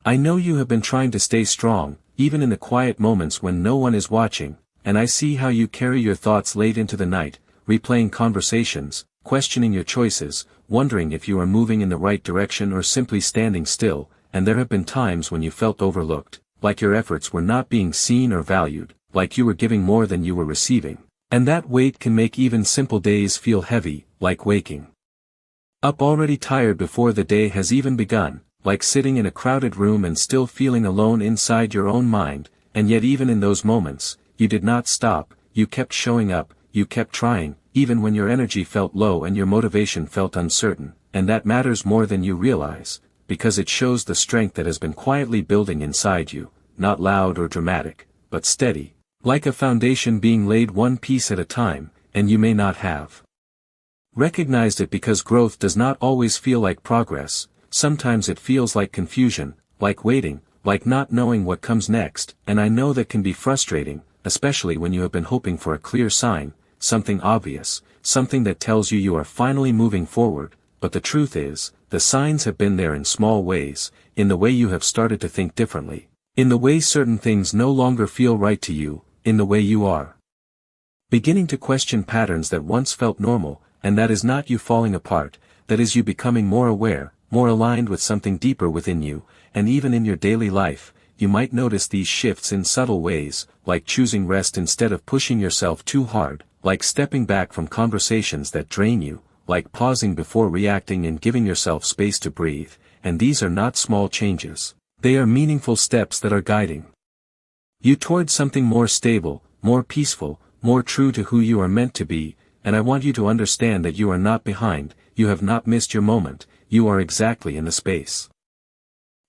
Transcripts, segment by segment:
I know you have been trying to stay strong, even in the quiet moments when no one is watching, and I see how you carry your thoughts late into the night, replaying conversations, questioning your choices, wondering if you are moving in the right direction or simply standing still, and there have been times when you felt overlooked, like your efforts were not being seen or valued, like you were giving more than you were receiving. And that weight can make even simple days feel heavy, like waking up already tired before the day has even begun, like sitting in a crowded room and still feeling alone inside your own mind, and yet even in those moments, you did not stop, you kept showing up, you kept trying, even when your energy felt low and your motivation felt uncertain, and that matters more than you realize, because it shows the strength that has been quietly building inside you, not loud or dramatic, but steady, like a foundation being laid one piece at a time, and you may not have recognized it because growth does not always feel like progress. Sometimes it feels like confusion, like waiting, like not knowing what comes next, and I know that can be frustrating, especially when you have been hoping for a clear sign, something obvious, something that tells you you are finally moving forward, but the truth is, the signs have been there in small ways, in the way you have started to think differently, in the way certain things no longer feel right to you, in the way you are beginning to question patterns that once felt normal, and that is not you falling apart, that is you becoming more aware, more aligned with something deeper within you, and even in your daily life, you might notice these shifts in subtle ways, like choosing rest instead of pushing yourself too hard, like stepping back from conversations that drain you, like pausing before reacting and giving yourself space to breathe, and these are not small changes. They are meaningful steps that are guiding you towards something more stable, more peaceful, more true to who you are meant to be, and I want you to understand that you are not behind, you have not missed your moment, you are exactly in the space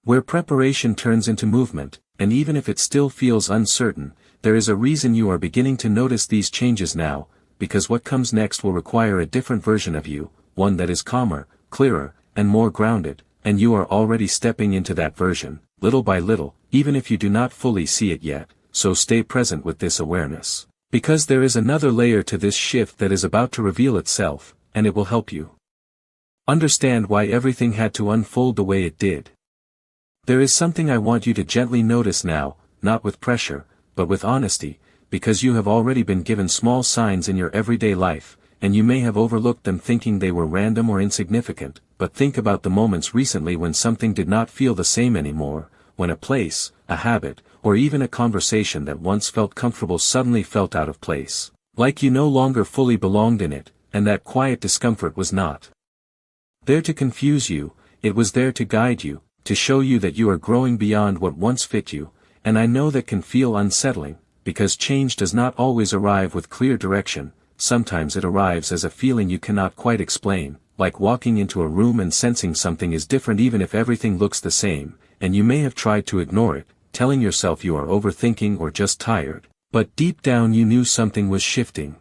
where preparation turns into movement, and even if it still feels uncertain, there is a reason you are beginning to notice these changes now, because what comes next will require a different version of you, one that is calmer, clearer, and more grounded, and you are already stepping into that version, little by little, even if you do not fully see it yet, so stay present with this awareness. Because there is another layer to this shift that is about to reveal itself, and it will help you understand why everything had to unfold the way it did. There is something I want you to gently notice now, not with pressure, but with honesty, because you have already been given small signs in your everyday life, and you may have overlooked them thinking they were random or insignificant, but think about the moments recently when something did not feel the same anymore, when a place, a habit, or even a conversation that once felt comfortable suddenly felt out of place, like you no longer fully belonged in it, and that quiet discomfort was not there to confuse you, it was there to guide you, to show you that you are growing beyond what once fit you, and I know that can feel unsettling, because change does not always arrive with clear direction, sometimes it arrives as a feeling you cannot quite explain, like walking into a room and sensing something is different even if everything looks the same, and you may have tried to ignore it, telling yourself you are overthinking or just tired, but deep down you knew something was shifting.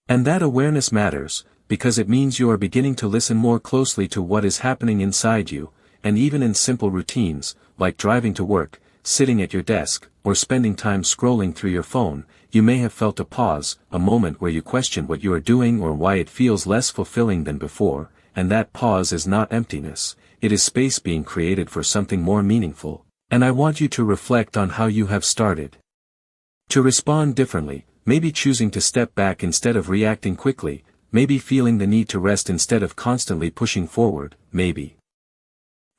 And that awareness matters, because it means you are beginning to listen more closely to what is happening inside you, and even in simple routines, like driving to work, sitting at your desk, or spending time scrolling through your phone, you may have felt a pause, a moment where you question what you are doing or why it feels less fulfilling than before, and that pause is not emptiness, it is space being created for something more meaningful, and I want you to reflect on how you have started to respond differently, maybe choosing to step back instead of reacting quickly, maybe feeling the need to rest instead of constantly pushing forward, maybe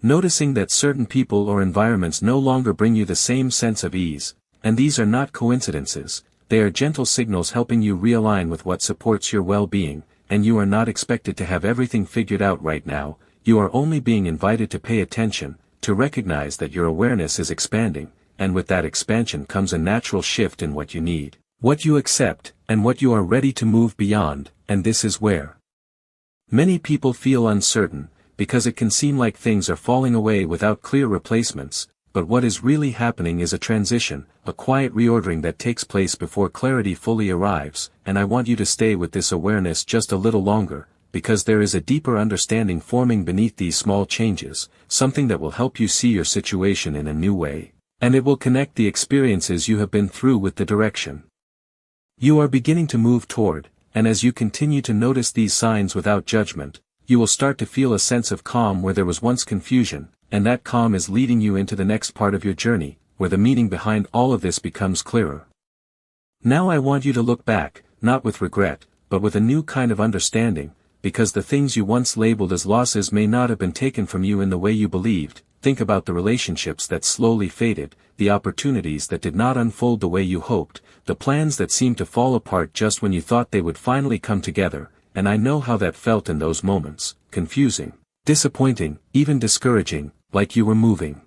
noticing that certain people or environments no longer bring you the same sense of ease, and these are not coincidences, they are gentle signals helping you realign with what supports your well-being, and you are not expected to have everything figured out right now, you are only being invited to pay attention, to recognize that your awareness is expanding, and with that expansion comes a natural shift in what you need, what you accept, and what you are ready to move beyond, and this is where many people feel uncertain, because it can seem like things are falling away without clear replacements, but what is really happening is a transition, a quiet reordering that takes place before clarity fully arrives, and I want you to stay with this awareness just a little longer, because there is a deeper understanding forming beneath these small changes, something that will help you see your situation in a new way, and it will connect the experiences you have been through with the direction you are beginning to move toward, and as you continue to notice these signs without judgment, you will start to feel a sense of calm where there was once confusion, and that calm is leading you into the next part of your journey, where the meaning behind all of this becomes clearer. Now I want you to look back, not with regret, but with a new kind of understanding, because the things you once labeled as losses may not have been taken from you in the way you believed. Think about the relationships that slowly faded, the opportunities that did not unfold the way you hoped, the plans that seemed to fall apart just when you thought they would finally come together, and I know how that felt in those moments: confusing, disappointing, even discouraging, like you were moving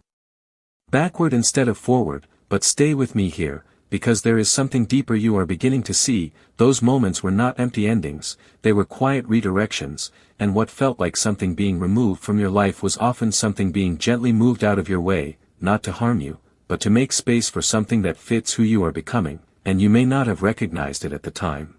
backward instead of forward. But stay with me here, because there is something deeper you are beginning to see. Those moments were not empty endings, they were quiet redirections, and what felt like something being removed from your life was often something being gently moved out of your way, not to harm you, but to make space for something that fits who you are becoming, and you may not have recognized it at the time.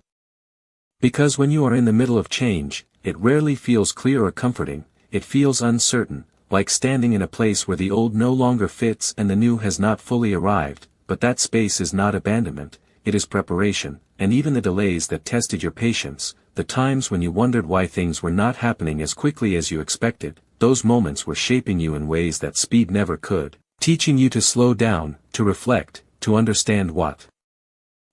Because when you are in the middle of change, it rarely feels clear or comforting, it feels uncertain, like standing in a place where the old no longer fits and the new has not fully arrived. But that space is not abandonment, it is preparation, and even the delays that tested your patience, the times when you wondered why things were not happening as quickly as you expected, those moments were shaping you in ways that speed never could, teaching you to slow down, to reflect, to understand what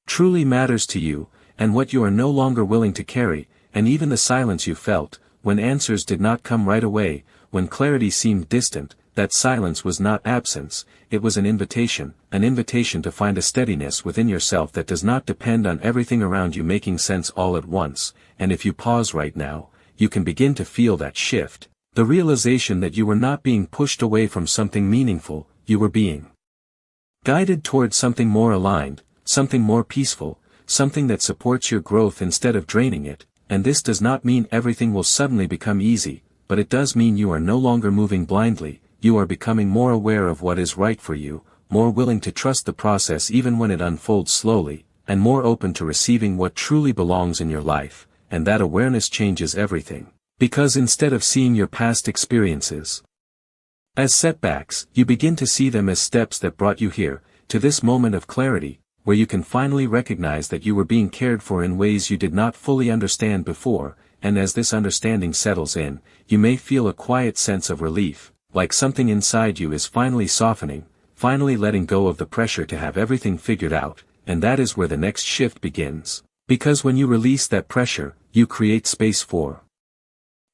truly matters to you, and what you are no longer willing to carry. And even the silence you felt, when answers did not come right away, when clarity seemed distant, that silence was not absence, it was an invitation to find a steadiness within yourself that does not depend on everything around you making sense all at once. And if you pause right now, you can begin to feel that shift, the realization that you were not being pushed away from something meaningful, you were being guided towards something more aligned, something more peaceful, something that supports your growth instead of draining it. And this does not mean everything will suddenly become easy, but it does mean you are no longer moving blindly. You are becoming more aware of what is right for you, more willing to trust the process even when it unfolds slowly, and more open to receiving what truly belongs in your life. And that awareness changes everything. Because instead of seeing your past experiences as setbacks, you begin to see them as steps that brought you here, to this moment of clarity, where you can finally recognize that you were being cared for in ways you did not fully understand before. And as this understanding settles in, you may feel a quiet sense of relief, like something inside you is finally softening, finally letting go of the pressure to have everything figured out. And that is where the next shift begins. Because when you release that pressure, you create space for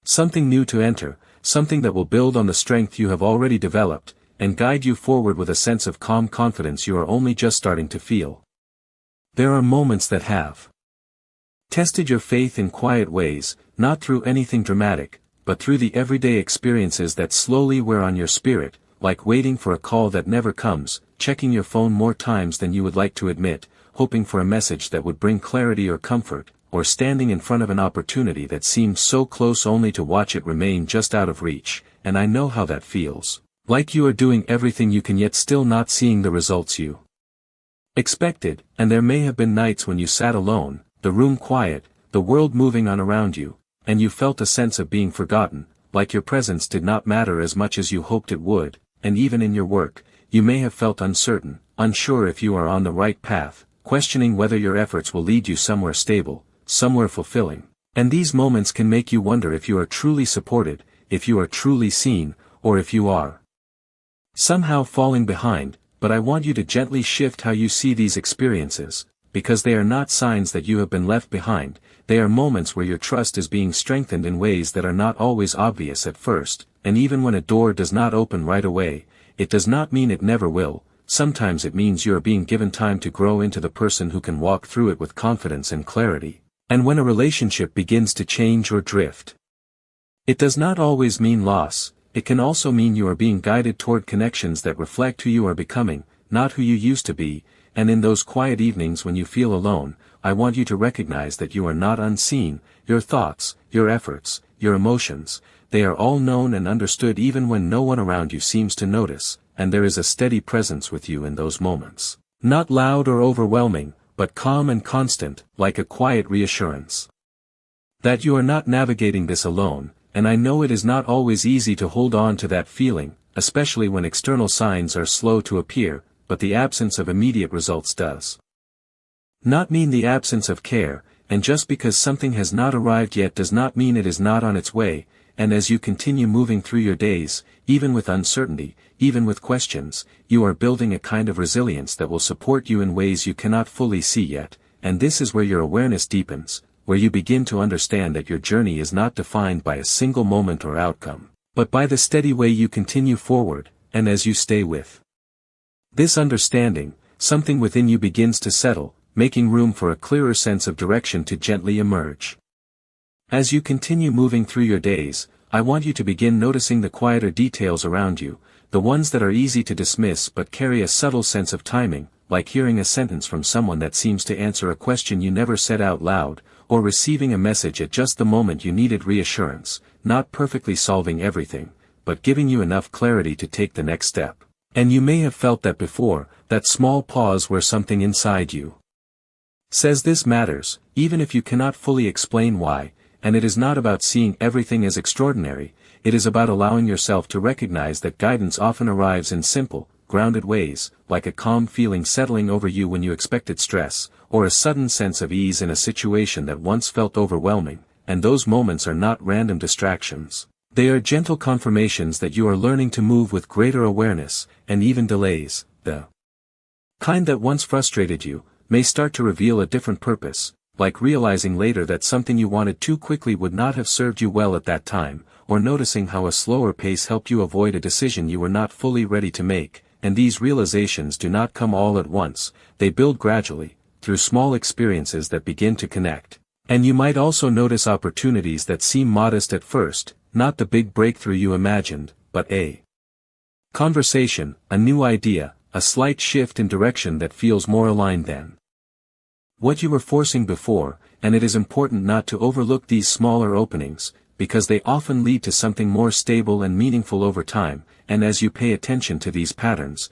something new to enter, something that will build on the strength you have already developed, and guide you forward with a sense of calm confidence you are only just starting to feel. There are moments that have tested your faith in quiet ways, not through anything dramatic, but through the everyday experiences that slowly wear on your spirit, like waiting for a call that never comes, checking your phone more times than you would like to admit, hoping for a message that would bring clarity or comfort, or standing in front of an opportunity that seemed so close only to watch it remain just out of reach. And I know how that feels. Like you are doing everything you can yet still not seeing the results you expected. And there may have been nights when you sat alone, the room quiet, the world moving on around you, and you felt a sense of being forgotten, like your presence did not matter as much as you hoped it would. And even in your work, you may have felt uncertain, unsure if you are on the right path, questioning whether your efforts will lead you somewhere stable, somewhere fulfilling. And these moments can make you wonder if you are truly supported, if you are truly seen, or if you are somehow falling behind. But I want you to gently shift how you see these experiences, because they are not signs that you have been left behind. They are moments where your trust is being strengthened in ways that are not always obvious at first. And even when a door does not open right away, it does not mean it never will. Sometimes it means you are being given time to grow into the person who can walk through it with confidence and clarity. And when a relationship begins to change or drift, it does not always mean loss. It can also mean you are being guided toward connections that reflect who you are becoming, not who you used to be. And in those quiet evenings when you feel alone, I want you to recognize that you are not unseen. Your thoughts, your efforts, your emotions, they are all known and understood even when no one around you seems to notice. And there is a steady presence with you in those moments. Not loud or overwhelming, but calm and constant, like a quiet reassurance that you are not navigating this alone. And I know it is not always easy to hold on to that feeling, especially when external signs are slow to appear, but the absence of immediate results does not mean the absence of care. And just because something has not arrived yet does not mean it is not on its way. and as you continue moving through your days, even with uncertainty, even with questions, you are building a kind of resilience that will support you in ways you cannot fully see yet, and this is where your awareness deepens, where you begin to understand that your journey is not defined by a single moment or outcome, but by the steady way you continue forward, and as you stay with this understanding, something within you begins to settle, making room for a clearer sense of direction to gently emerge. As you continue moving through your days, I want you to begin noticing the quieter details around you, the ones that are easy to dismiss but carry a subtle sense of timing, like hearing a sentence from someone that seems to answer a question you never said out loud, or receiving a message at just the moment you needed reassurance, not perfectly solving everything, but giving you enough clarity to take the next step. And you may have felt that before, that small pause where something inside you says this matters, even if you cannot fully explain why. And it is not about seeing everything as extraordinary, it is about allowing yourself to recognize that guidance often arrives in simple, grounded ways, like a calm feeling settling over you when you expected stress, or a sudden sense of ease in a situation that once felt overwhelming, and those moments are not random distractions. They are gentle confirmations that you are learning to move with greater awareness, and even delays, the kind that once frustrated you, may start to reveal a different purpose, like realizing later that something you wanted too quickly would not have served you well at that time, or noticing how a slower pace helped you avoid a decision you were not fully ready to make, and these realizations do not come all at once, they build gradually, through small experiences that begin to connect. And you might also notice opportunities that seem modest at first, not the big breakthrough you imagined, but a conversation, a new idea, a slight shift in direction that feels more aligned than what you were forcing before, and it is important not to overlook these smaller openings, because they often lead to something more stable and meaningful over time, and as you pay attention to these patterns,